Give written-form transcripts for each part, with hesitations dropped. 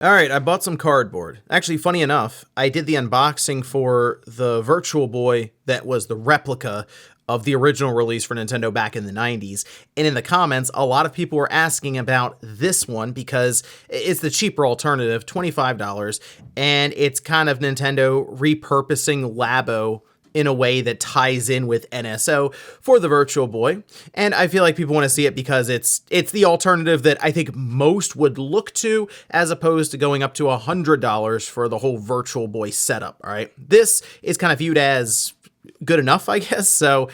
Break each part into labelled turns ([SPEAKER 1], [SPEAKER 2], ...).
[SPEAKER 1] All right, I bought some cardboard. Actually, funny enough, I did the unboxing for the Virtual Boy that was the replica of the original release for Nintendo back in the 90s. And in the comments, a lot of people were asking about this one because it's the cheaper alternative, $25, and it's kind of Nintendo repurposing Labo in a way that ties in with NSO for the Virtual Boy. And I feel like people want to see it because it's the alternative that I think most would look to, as opposed to going up to $100 for the whole Virtual Boy setup, all right? This is kind of viewed as good enough, I guess. So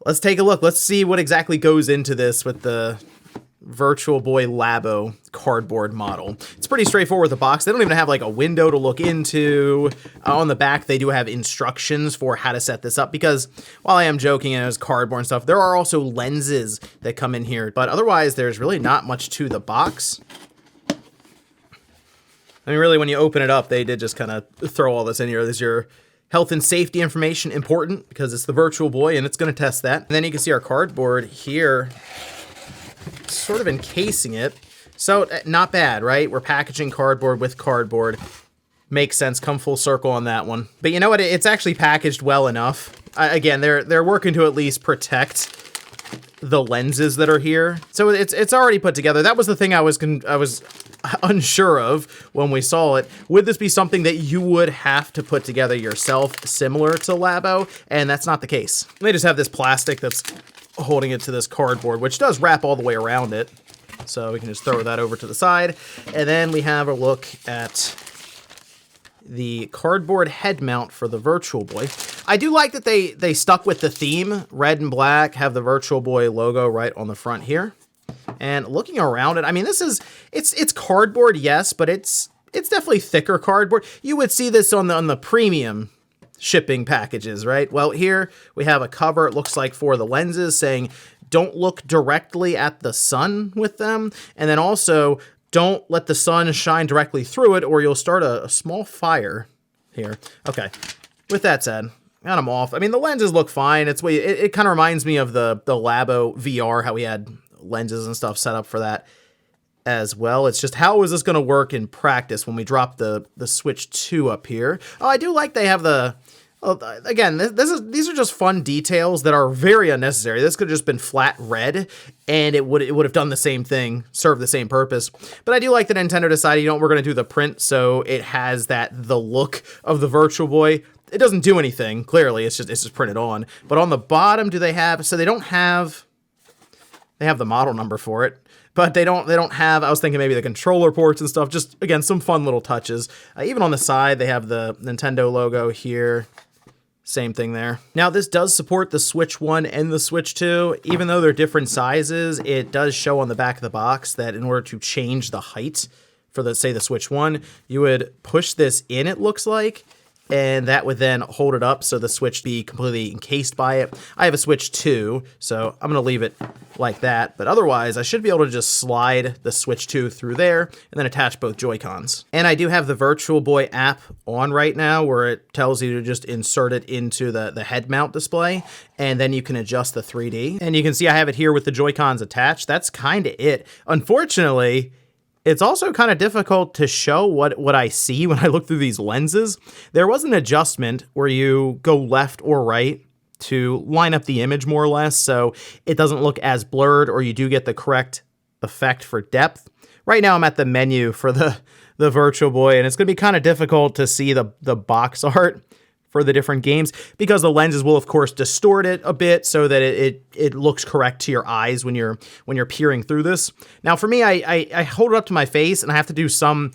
[SPEAKER 1] let's take a look. Let's see what exactly goes into this with the Virtual Boy Labo cardboard model. It's pretty straightforward, the box. They don't even have like a window to look into. On the back, they do have instructions for how to set this up because while I am joking and it's cardboard and stuff, there are also lenses that come in here. But otherwise, there's really not much to the box. I mean, really, when you open it up, they did just kind of throw all this in here. There's your health and safety information, important because it's the Virtual Boy and it's going to test that. And then you can see our cardboard here, sort of encasing it. So not bad, right? We're packaging cardboard with cardboard. Makes sense. Come full circle on that one. But you know what? It's actually packaged well enough. Again, they're working to at least protect the lenses that are here. So it's already put together. That was the thing I was unsure of when we saw it. Would this be something that you would have to put together yourself, similar to Labo? And that's not the case. They just have this plastic that's holding it to this cardboard, which does wrap all the way around it. So we can just throw that over to the side. And then we have a look at the cardboard head mount for the Virtual Boy. I do like that they stuck with the theme, red and black, have the Virtual Boy logo right on the front here. And looking around it, I mean, it's cardboard, yes, but it's definitely thicker cardboard. You would see this on the premium shipping packages, right? Well, here we have a cover, it looks like, for the lenses saying don't look directly at the sun with them. And then also don't let the sun shine directly through it or you'll start a small fire here. Okay, with that said, got them off. I mean, the lenses look fine. It kind of reminds me of the Labo VR, how we had lenses and stuff set up for that as well. It's just, how is this going to work in practice when we drop the Switch 2 up here? Oh, I do like they have the... Again, these are just fun details that are very unnecessary. This could have just been flat red, and it would have done the same thing, served the same purpose. But I do like that Nintendo decided, you know what, we're going to do the print so it has the look of the Virtual Boy. It doesn't do anything, clearly, it's just printed on. But on the bottom, do they have... So they don't have... They have the model number for it, but they don't have, I was thinking maybe the controller ports and stuff. Just, again, some fun little touches. Even on the side, they have the Nintendo logo here. Same thing there. Now, this does support the Switch 1 and the Switch 2. Even though they're different sizes, it does show on the back of the box that in order to change the height for say the Switch 1, you would push this in, it looks like, and that would then hold it up so the Switch be completely encased by it. I have a Switch 2, so I'm going to leave it like that. But otherwise, I should be able to just slide the Switch 2 through there and then attach both Joy-Cons. And I do have the Virtual Boy app on right now where it tells you to just insert it into the head mount display, and then you can adjust the 3D. And you can see I have it here with the Joy-Cons attached. That's kind of it. Unfortunately, it's also kind of difficult to show what I see when I look through these lenses. There was an adjustment where you go left or right to line up the image more or less so it doesn't look as blurred, or you do get the correct effect for depth. Right now I'm at the menu for the Virtual Boy, and it's going to be kind of difficult to see the box art for the different games because the lenses will of course distort it a bit so that it looks correct to your eyes when you're peering through this. Now for me, I hold it up to my face and I have to do some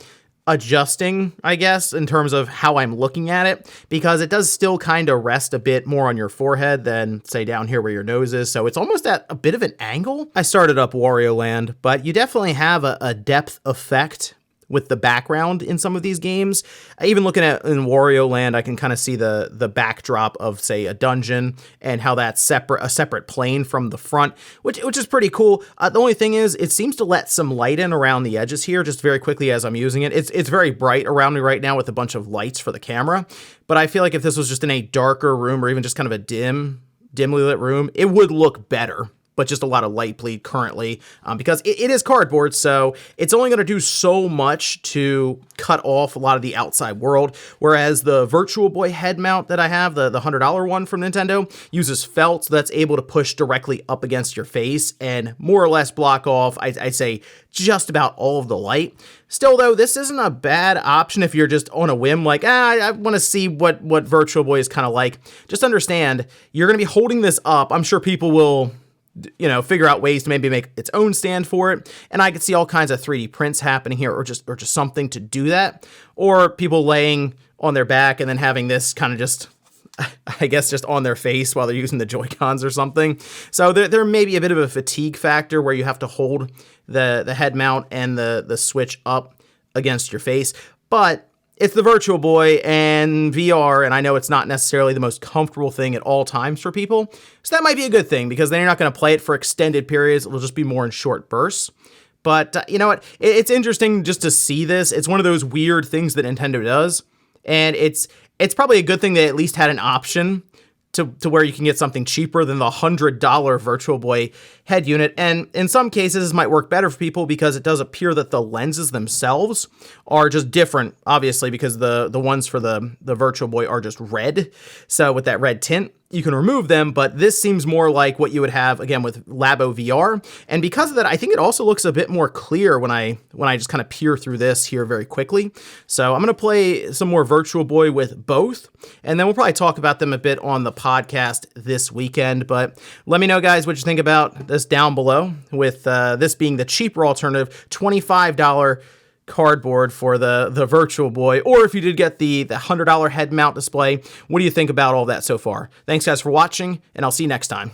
[SPEAKER 1] adjusting, I guess, in terms of how I'm looking at it, because it does still kind of rest a bit more on your forehead than say down here where your nose is. So it's almost at a bit of an angle. I started up Wario Land, but you definitely have a depth effect with the background in some of these games. Even looking at in Wario Land, I can kind of see the backdrop of, say, a dungeon and how that's a separate plane from the front, which is pretty cool. The only thing is, it seems to let some light in around the edges here just very quickly as I'm using it. It's very bright around me right now with a bunch of lights for the camera, but I feel like if this was just in a darker room or even just kind of a dimly lit room, it would look better but just a lot of light bleed currently because it is cardboard, so it's only going to do so much to cut off a lot of the outside world, whereas the Virtual Boy head mount that I have, the $100 one from Nintendo, uses felt, so that's able to push directly up against your face and more or less block off, I'd say, just about all of the light. Still, though, this isn't a bad option if you're just on a whim, like, I want to see what Virtual Boy is kind of like. Just understand, you're going to be holding this up. I'm sure people will, figure out ways to maybe make its own stand for it. And I could see all kinds of 3D prints happening here, or just something to do that. Or people laying on their back and then having this kind of just, I guess, just on their face while they're using the Joy-Cons or something. So there may be a bit of a fatigue factor where you have to hold the head mount and the Switch up against your face. But it's the Virtual Boy and VR, and I know it's not necessarily the most comfortable thing at all times for people. So that might be a good thing, because then you're not going to play it for extended periods. It'll just be more in short bursts. But you know what? It's interesting just to see this. It's one of those weird things that Nintendo does. And it's probably a good thing they at least had an option to where you can get something cheaper than the $100 Virtual Boy head unit. And in some cases, this might work better for people because it does appear that the lenses themselves are just different, obviously, because the ones for the Virtual Boy are just red. So with that red tint, you can remove them, but this seems more like what you would have, again, with Labo VR. And because of that, I think it also looks a bit more clear when I just kind of peer through this here very quickly. So I'm going to play some more Virtual Boy with both, and then we'll probably talk about them a bit on the podcast this weekend. But let me know, guys, what you think about this down below, with this being the cheaper alternative, $25 cardboard for the Virtual Boy, or if you did get the $100 head mount display. What do you think about all that so far? Thanks, guys, for watching, and I'll see you next time.